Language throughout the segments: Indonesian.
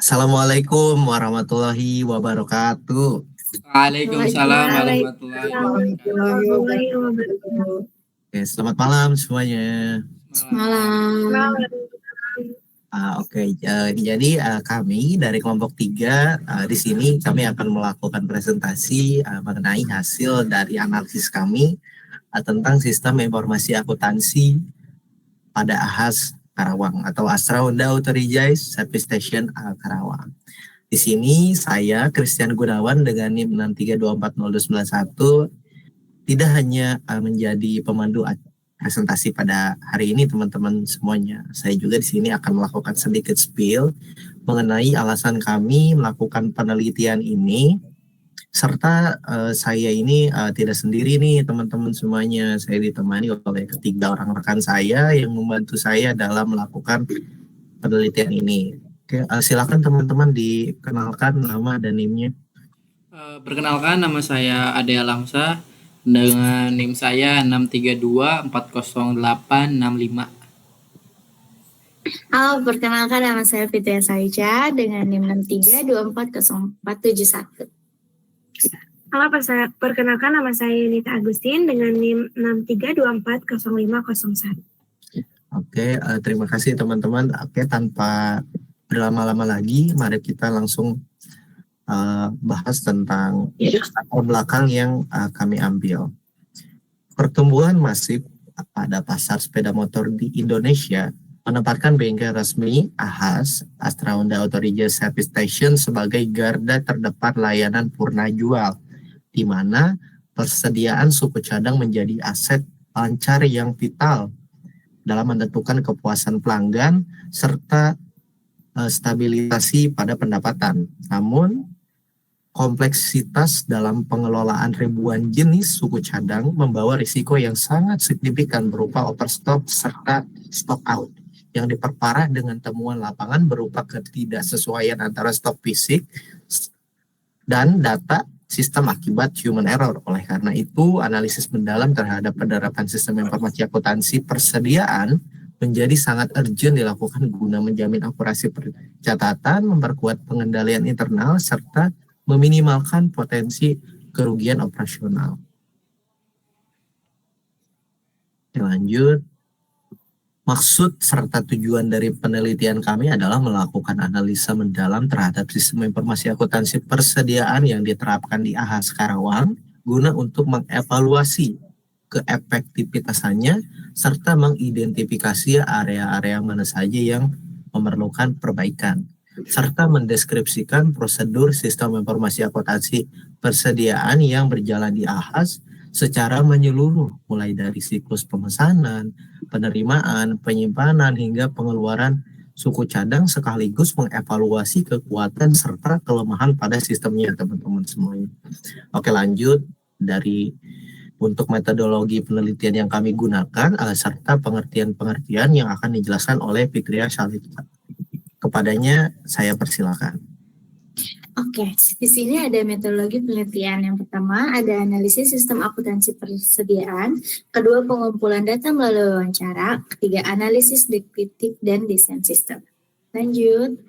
Assalamualaikum warahmatullahi wabarakatuh. Waalaikumsalam warahmatullahi Warahmatullahi wabarakatuh. wabarakatuh. Oke, selamat malam semuanya. Malam. Jadi kami dari kelompok 3 di sini kami akan melakukan presentasi mengenai hasil dari analisis kami tentang sistem informasi akuntansi pada AHAS Karawang atau Astra-Honda Authorized Service Station Karawang. Di sini saya Christian Gunawan dengan NIM 6324091 tidak hanya menjadi pemandu presentasi pada hari ini teman-teman semuanya. Saya juga di sini akan melakukan sedikit spill mengenai alasan kami melakukan penelitian ini, serta saya ini tidak sendiri nih teman-teman semuanya. Saya ditemani oleh ketiga orang rekan saya yang membantu saya dalam melakukan penelitian ini. Oke, silakan teman-teman dikenalkan nama dan NIM-nya. Perkenalkan, nama saya Ade Alamsa dengan NIM saya 6324085. Halo, perkenalkan nama saya Fitria Saija dengan NIM 6324041. Halo, perkenalkan nama saya Yunita Agustin dengan NIM 632405001. Oke, terima kasih teman-teman. Oke, tanpa berlama-lama lagi, mari kita langsung bahas tentang latar belakang yang kami ambil. Pertumbuhan masif pada pasar sepeda motor di Indonesia menempatkan bengkel resmi AHAS Astra-Honda Authorized Service Station sebagai garda terdepan layanan purna jual, di mana persediaan suku cadang menjadi aset lancar yang vital dalam menentukan kepuasan pelanggan serta stabilisasi pada pendapatan. Namun, kompleksitas dalam pengelolaan ribuan jenis suku cadang membawa risiko yang sangat signifikan berupa overstock serta stock out yang diperparah dengan temuan lapangan berupa ketidaksesuaian antara stok fisik dan data sistem akibat human error. Oleh karena itu, analisis mendalam terhadap penerapan sistem informasi akuntansi persediaan menjadi sangat urgent dilakukan guna menjamin akurasi pencatatan, memperkuat pengendalian internal, serta meminimalkan potensi kerugian operasional. Lanjut. Maksud serta tujuan dari penelitian kami adalah melakukan analisa mendalam terhadap sistem informasi akuntansi persediaan yang diterapkan di AHAS Karawang guna untuk mengevaluasi keefektivitasannya serta mengidentifikasi area-area mana saja yang memerlukan perbaikan, serta mendeskripsikan prosedur sistem informasi akuntansi persediaan yang berjalan di AHAS secara menyeluruh, mulai dari siklus pemesanan, penerimaan, penyimpanan, hingga pengeluaran suku cadang, sekaligus mengevaluasi kekuatan serta kelemahan pada sistemnya, teman-teman semuanya. Oke, lanjut. Untuk metodologi penelitian yang kami gunakan serta pengertian-pengertian yang akan dijelaskan oleh Fitria Salita. Kepadanya saya persilakan. Oke, di sini ada metodologi penelitian. Yang pertama ada analisis sistem akuntansi persediaan, kedua pengumpulan data melalui wawancara, ketiga analisis deskriptif dan desain sistem. Lanjut.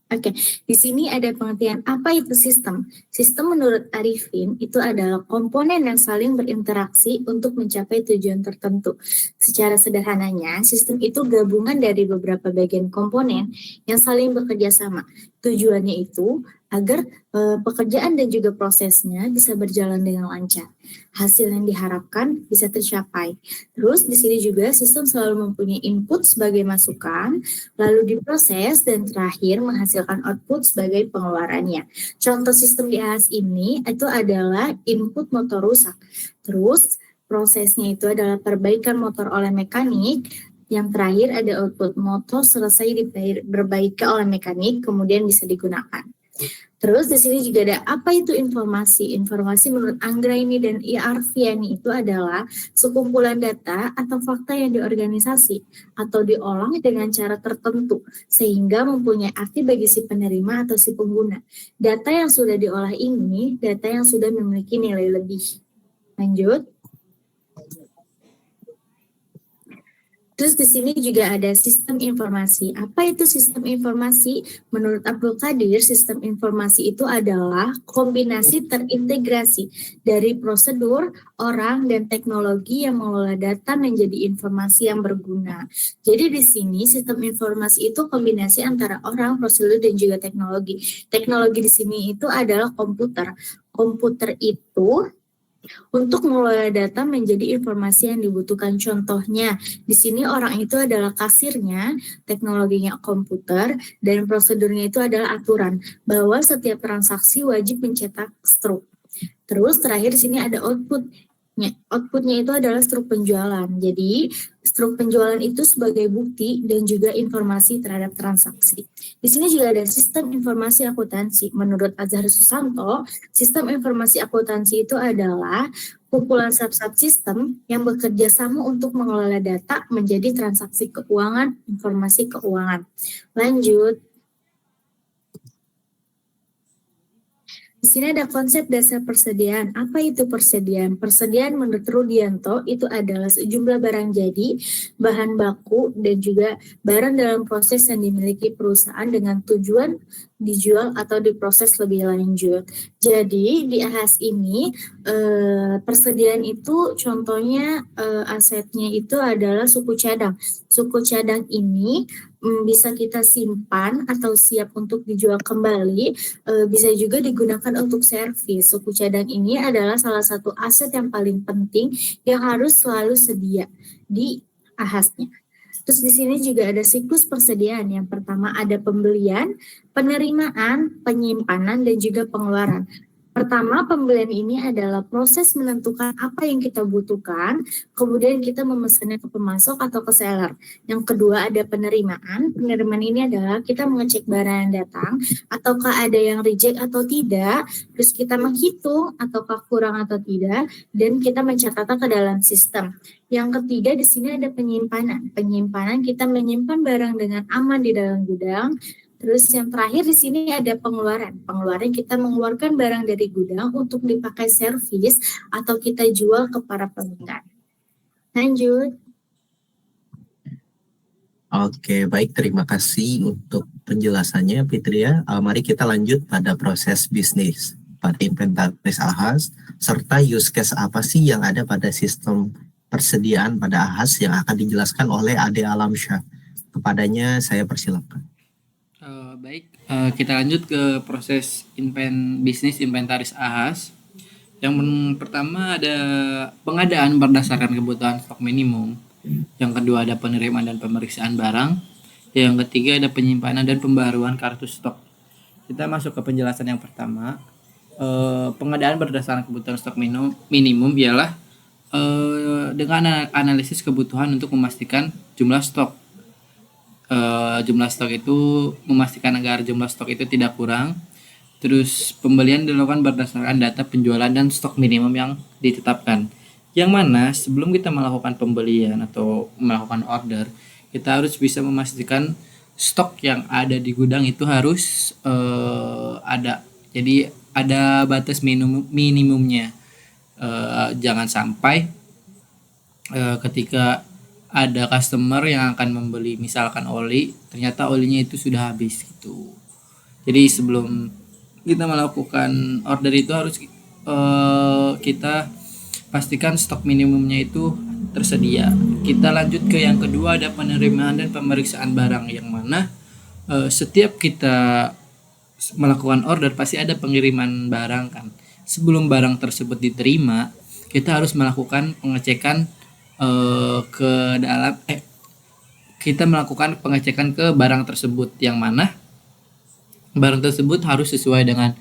Oke, di sini ada pengertian apa itu sistem. Sistem menurut Arifin itu adalah komponen yang saling berinteraksi untuk mencapai tujuan tertentu. Secara sederhananya, sistem itu gabungan dari beberapa bagian komponen yang saling bekerja sama. Tujuannya itu agar pekerjaan dan juga prosesnya bisa berjalan dengan lancar. Hasil yang diharapkan bisa tercapai. Terus di sini juga sistem selalu mempunyai input sebagai masukan, lalu diproses dan terakhir menghasilkan output sebagai pengeluarannya. Contoh sistem di AHAS ini itu adalah input motor rusak. Terus prosesnya itu adalah perbaikan motor oleh mekanik. Yang terakhir ada output motor selesai diperbaiki oleh mekanik kemudian bisa digunakan. Terus di sini juga ada apa itu informasi. Informasi menurut Anggraini dan Arfiani itu adalah sekumpulan data atau fakta yang diorganisasi atau diolah dengan cara tertentu sehingga mempunyai arti bagi si penerima atau si pengguna. Data yang sudah diolah ini data yang sudah memiliki nilai lebih. Lanjut. Terus di sini juga ada sistem informasi. Apa itu sistem informasi? Menurut Abdul Qadir, sistem informasi itu adalah kombinasi terintegrasi dari prosedur, orang, dan teknologi yang mengelola data menjadi informasi yang berguna. Jadi di sini sistem informasi itu kombinasi antara orang, prosedur, dan juga teknologi. Teknologi di sini itu adalah komputer. Komputer itu untuk mengelola data menjadi informasi yang dibutuhkan. Contohnya, di sini orang itu adalah kasirnya, teknologinya komputer, dan prosedurnya itu adalah aturan bahwa setiap transaksi wajib mencetak struk. Terus terakhir di sini ada outputnya. Outputnya itu adalah struk penjualan. Jadi struk penjualan itu sebagai bukti dan juga informasi terhadap transaksi. Di sini juga ada sistem informasi akuntansi. Menurut Azhar Susanto, sistem informasi akuntansi itu adalah kumpulan subsistem yang bekerja sama untuk mengelola data menjadi transaksi keuangan, informasi keuangan. Lanjut. Di sini ada konsep dasar persediaan. Apa itu persediaan? Persediaan menurut Rudianto itu adalah sejumlah barang jadi, bahan baku, dan juga barang dalam proses yang dimiliki perusahaan dengan tujuan dijual atau diproses lebih lanjut. Jadi di AHAS ini persediaan itu contohnya asetnya itu adalah suku cadang. Suku cadang ini bisa kita simpan atau siap untuk dijual kembali, bisa juga digunakan untuk servis. Suku cadang ini adalah salah satu aset yang paling penting yang harus selalu sedia di AHAS-nya. Terus di sini juga ada siklus persediaan. Yang pertama ada pembelian, penerimaan, penyimpanan, dan juga pengeluaran. Pertama, pembelian ini adalah proses menentukan apa yang kita butuhkan, kemudian kita memesannya ke pemasok atau ke seller. Yang kedua ada penerimaan. Penerimaan ini adalah kita mengecek barang yang datang, ataukah ada yang reject atau tidak, terus kita menghitung ataukah kurang atau tidak, dan kita mencatatnya ke dalam sistem. Yang ketiga di sini ada penyimpanan. Penyimpanan kita menyimpan barang dengan aman di dalam gudang. Terus yang terakhir di sini ada pengeluaran. Pengeluaran kita mengeluarkan barang dari gudang untuk dipakai servis atau kita jual ke para pelanggan. Lanjut. Oke, baik. Terima kasih untuk penjelasannya, Fitria. Mari kita lanjut pada proses bisnis pada inventaris AHAS, serta use case apa sih yang ada pada sistem persediaan pada AHAS yang akan dijelaskan oleh Ade Alamsyah. Kepadanya saya persilakan. Baik, kita lanjut ke proses bisnis inventaris AHAS. Yang pertama ada pengadaan berdasarkan kebutuhan stok minimum. Yang kedua ada penerimaan dan pemeriksaan barang. Yang ketiga ada penyimpanan dan pembaruan kartu stok. Kita masuk ke penjelasan yang pertama. Pengadaan berdasarkan kebutuhan stok minimum ialah dengan analisis kebutuhan untuk memastikan jumlah stok. Jumlah stok itu memastikan agar jumlah stok itu tidak kurang. Terus pembelian dilakukan berdasarkan data penjualan dan stok minimum yang ditetapkan. Yang mana sebelum kita melakukan pembelian atau melakukan order, kita harus bisa memastikan stok yang ada di gudang itu harus ada. Jadi ada batas minimumnya. Jangan sampai ketika ada customer yang akan membeli misalkan oli, ternyata olinya itu sudah habis gitu. Jadi sebelum kita melakukan order itu harus kita pastikan stok minimumnya itu tersedia. Kita lanjut ke yang kedua ada penerimaan dan pemeriksaan barang, yang mana setiap kita melakukan order pasti ada pengiriman barang kan. Sebelum barang tersebut diterima, kita harus melakukan pengecekan kita melakukan pengecekan ke barang tersebut, yang mana barang tersebut harus sesuai dengan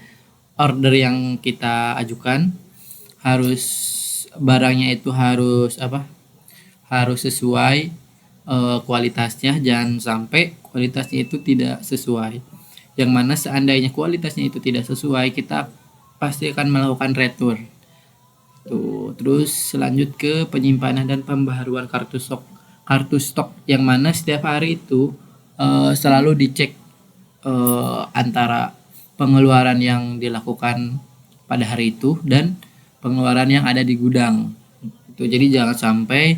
order yang kita ajukan, barangnya itu harus sesuai kualitasnya, jangan sampai kualitasnya itu tidak sesuai. Yang mana seandainya kualitasnya itu tidak sesuai, kita pasti akan melakukan retur. Terus lanjut ke penyimpanan dan pembaharuan kartu stok, yang mana setiap hari itu selalu dicek antara pengeluaran yang dilakukan pada hari itu dan pengeluaran yang ada di gudang. Jadi jangan sampai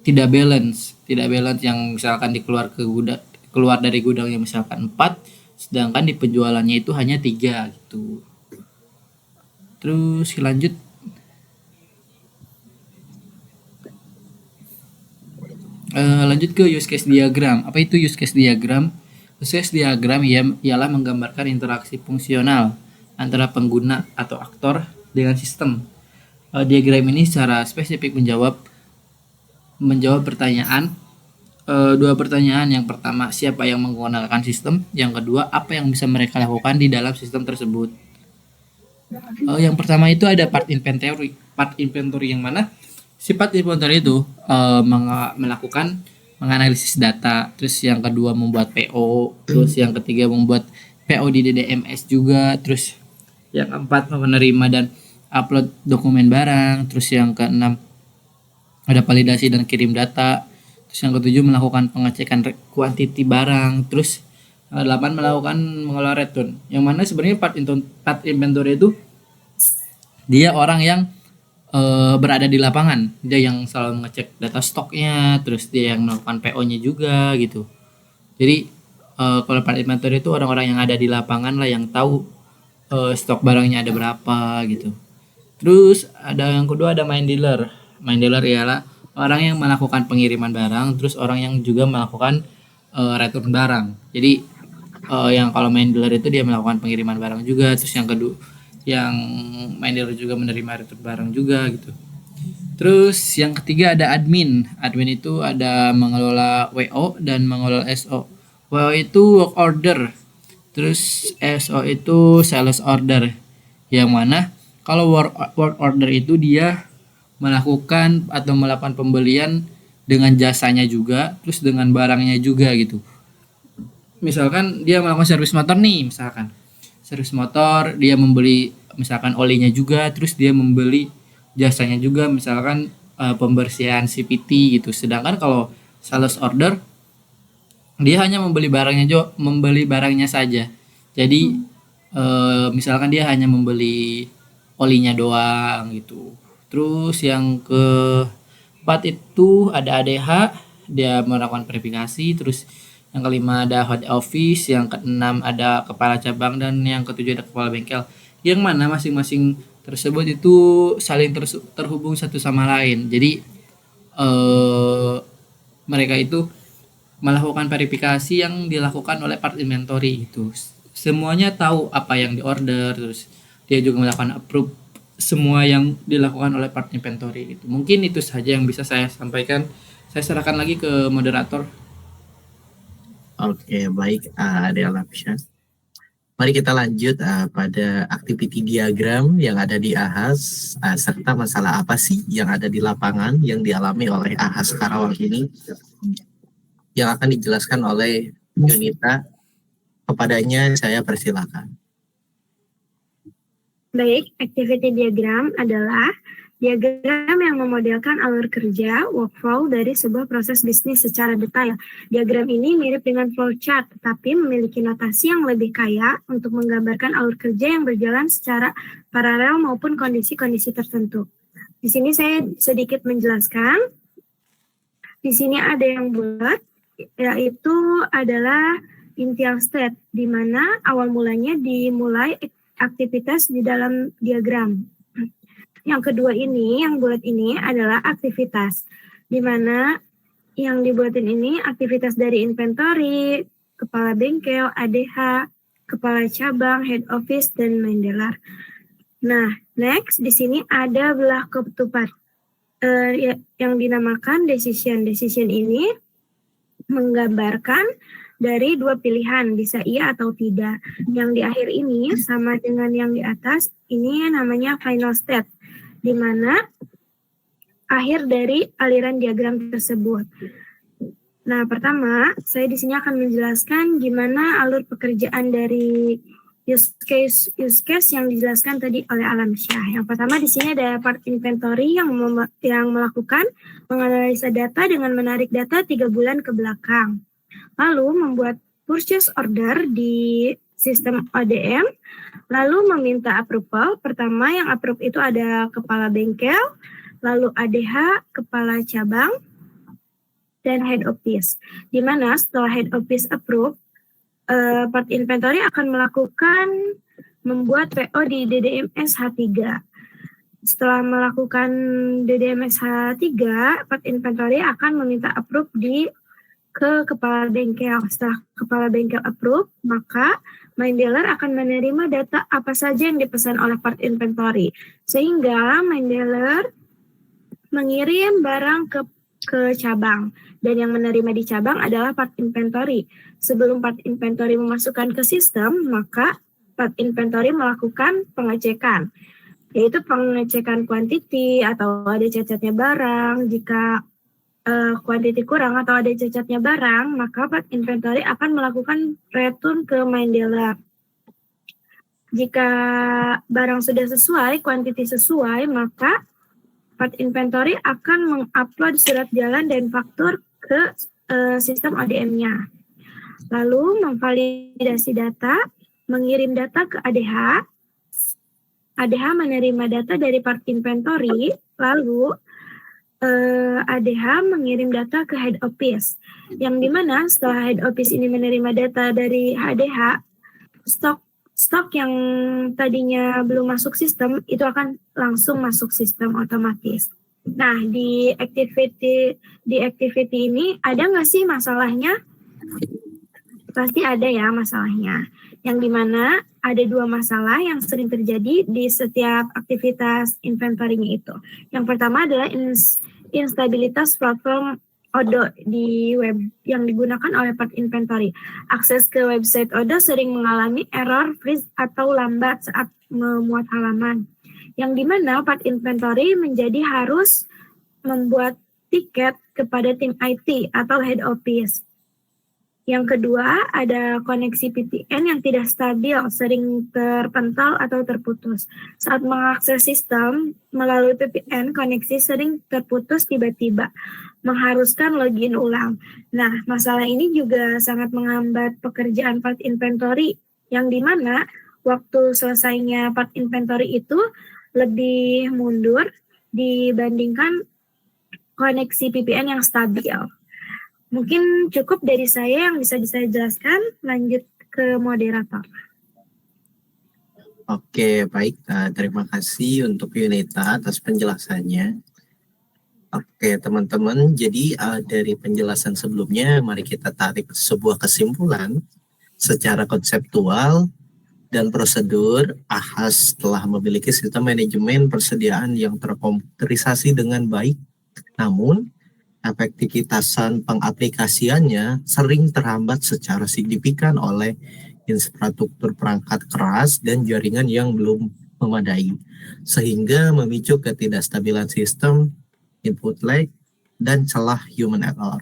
tidak balance yang misalkan keluar dari gudangnya misalkan 4, sedangkan di penjualannya itu hanya 3 gitu. Terus lanjut. Lanjut ke use case diagram. Apa itu use case diagram? Use case diagram ialah menggambarkan interaksi fungsional antara pengguna atau aktor dengan sistem. Diagram ini secara spesifik menjawab pertanyaan, dua pertanyaan. Yang pertama, siapa yang menggunakan sistem? Yang kedua, apa yang bisa mereka lakukan di dalam sistem tersebut? Yang pertama itu ada part inventory yang mana sifat inventory itu menganalisis data. Terus yang kedua membuat PO. Terus yang ketiga membuat PO di DDMS juga. Terus yang keempat menerima dan upload dokumen barang. Terus yang keenam ada validasi dan kirim data. Terus yang ketujuh melakukan pengecekan kuantiti barang. Terus 8 melakukan mengelola return. Yang mana sebenarnya part inventory itu dia orang yang berada di lapangan, dia yang selalu mengecek data stoknya, terus dia yang melakukan PO-nya juga gitu. Jadi kalau part inventory itu orang-orang yang ada di lapangan lah, yang tahu stok barangnya ada berapa gitu. Terus ada yang kedua ada main dealer. Main dealer ialah orang yang melakukan pengiriman barang, terus orang yang juga melakukan return barang. Jadi yang kalau main dealer itu dia melakukan pengiriman barang juga, terus yang kedua yang main dealer juga menerima return barang juga gitu. Terus yang ketiga ada admin. Admin itu ada mengelola WO dan mengelola SO. WO itu work order. Terus SO itu sales order. Yang mana kalau work order itu dia melakukan pembelian dengan jasanya juga, terus dengan barangnya juga gitu. Misalkan dia melakukan servis motor nih, misalkan servis motor, dia membeli misalkan olinya juga, terus dia membeli jasanya juga, misalkan pembersihan CVT gitu. Sedangkan kalau sales order dia hanya membeli barangnya saja. Jadi misalkan dia hanya membeli olinya doang gitu. Terus yang keempat itu ada ADH, dia melakukan verifikasi. Terus yang kelima ada head office, yang keenam ada kepala cabang, dan yang ketujuh ada kepala bengkel. Yang mana masing-masing tersebut itu saling terhubung satu sama lain. Jadi mereka itu melakukan verifikasi yang dilakukan oleh part inventory itu. Semuanya tahu apa yang diorder, terus dia juga melakukan approve semua yang dilakukan oleh part inventory itu. Mungkin itu saja yang bisa saya sampaikan. Saya serahkan lagi ke moderator. Oke, baik, Adela Fisya. Mari kita lanjut pada activity diagram yang ada di AHAS, serta masalah apa sih yang ada di lapangan yang dialami oleh AHAS Karawang ini, yang akan dijelaskan oleh Yunita. Kepadanya saya persilakan. Baik, activity diagram adalah diagram yang memodelkan alur kerja workflow dari sebuah proses bisnis secara detail. Diagram ini mirip dengan flowchart, tetapi memiliki notasi yang lebih kaya untuk menggambarkan alur kerja yang berjalan secara paralel maupun kondisi-kondisi tertentu. Di sini saya sedikit menjelaskan. Di sini ada yang bulat, yaitu adalah initial state, di mana awal mulanya dimulai aktivitas di dalam diagram. Yang kedua ini, yang bulat ini adalah aktivitas, di mana yang dibuatin ini aktivitas dari inventory, kepala bengkel, ADH, kepala cabang, head office, dan main dealer. Nah, next di sini ada belah ketupat yang dinamakan decision. Decision ini menggambarkan dari dua pilihan, bisa iya atau tidak. Yang di akhir ini sama dengan yang di atas, ini namanya final state, di mana akhir dari aliran diagram tersebut. Nah, pertama, saya di sini akan menjelaskan gimana alur pekerjaan dari use case yang dijelaskan tadi oleh Alamsyah. Yang pertama di sini ada part inventory yang melakukan menganalisa data dengan menarik data 3 bulan ke belakang. Lalu membuat purchase order di sistem ODM, lalu meminta approval. Pertama yang approve itu ada kepala bengkel, lalu ADH, kepala cabang, dan head office. Di mana setelah head office approve, part inventory akan membuat PO di DDMS H3. Setelah melakukan DDMS H3, part inventory akan meminta approve ke kepala bengkel. Setelah kepala bengkel approve, maka main dealer akan menerima data apa saja yang dipesan oleh part inventory. Sehingga main dealer mengirim barang ke cabang. Dan yang menerima di cabang adalah part inventory. Sebelum part inventory memasukkan ke sistem, maka part inventory melakukan pengecekan. Yaitu pengecekan quantity atau ada cacatnya barang. Jika quantity kurang atau ada cacatnya barang, maka part inventory akan melakukan return ke main dealer. Jika barang sudah sesuai, quantity sesuai, maka part inventory akan mengupload surat jalan dan faktur ke sistem ODM-nya. Lalu memvalidasi data, mengirim data ke ADH. ADH menerima data dari part inventory, lalu ADH mengirim data ke head office, yang dimana setelah head office ini menerima data dari ADH, stok yang tadinya belum masuk sistem itu akan langsung masuk sistem otomatis. Nah, di activity ini ada nggak sih masalahnya? Pasti ada ya masalahnya. Yang dimana ada 2 masalah yang sering terjadi di setiap aktivitas inventory-nya itu. Yang pertama adalah instabilitas platform Odoo di web yang digunakan oleh part inventory. Akses ke website Odoo sering mengalami error, freeze, atau lambat saat memuat halaman. Yang dimana part inventory menjadi harus membuat tiket kepada tim IT atau head office. Yang kedua, ada koneksi VPN yang tidak stabil, sering terpental atau terputus. Saat mengakses sistem melalui VPN, koneksi sering terputus tiba-tiba, mengharuskan login ulang. Nah, masalah ini juga sangat menghambat pekerjaan part inventory, yang dimana waktu selesainya part inventory itu lebih mundur dibandingkan koneksi VPN yang stabil. Mungkin cukup dari saya yang bisa saya jelaskan. Lanjut ke moderator. Oke, baik. Terima kasih untuk Yunita atas penjelasannya. Oke, teman-teman. Jadi dari penjelasan sebelumnya, mari kita tarik sebuah kesimpulan secara konseptual dan prosedur. AHAS telah memiliki sistem manajemen persediaan yang terkomputerisasi dengan baik. Namun, efektivitasan pengaplikasiannya sering terhambat secara signifikan oleh infrastruktur perangkat keras dan jaringan yang belum memadai, sehingga memicu ketidakstabilan sistem, input lag, dan celah human error.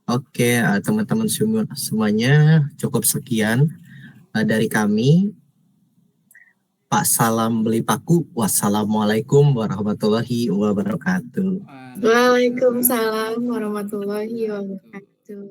Oke, teman-teman semuanya, cukup sekian dari kami. Pak Salam beli paku. Wassalamualaikum warahmatullahi wabarakatuh. Waalaikumsalam warahmatullahi wabarakatuh.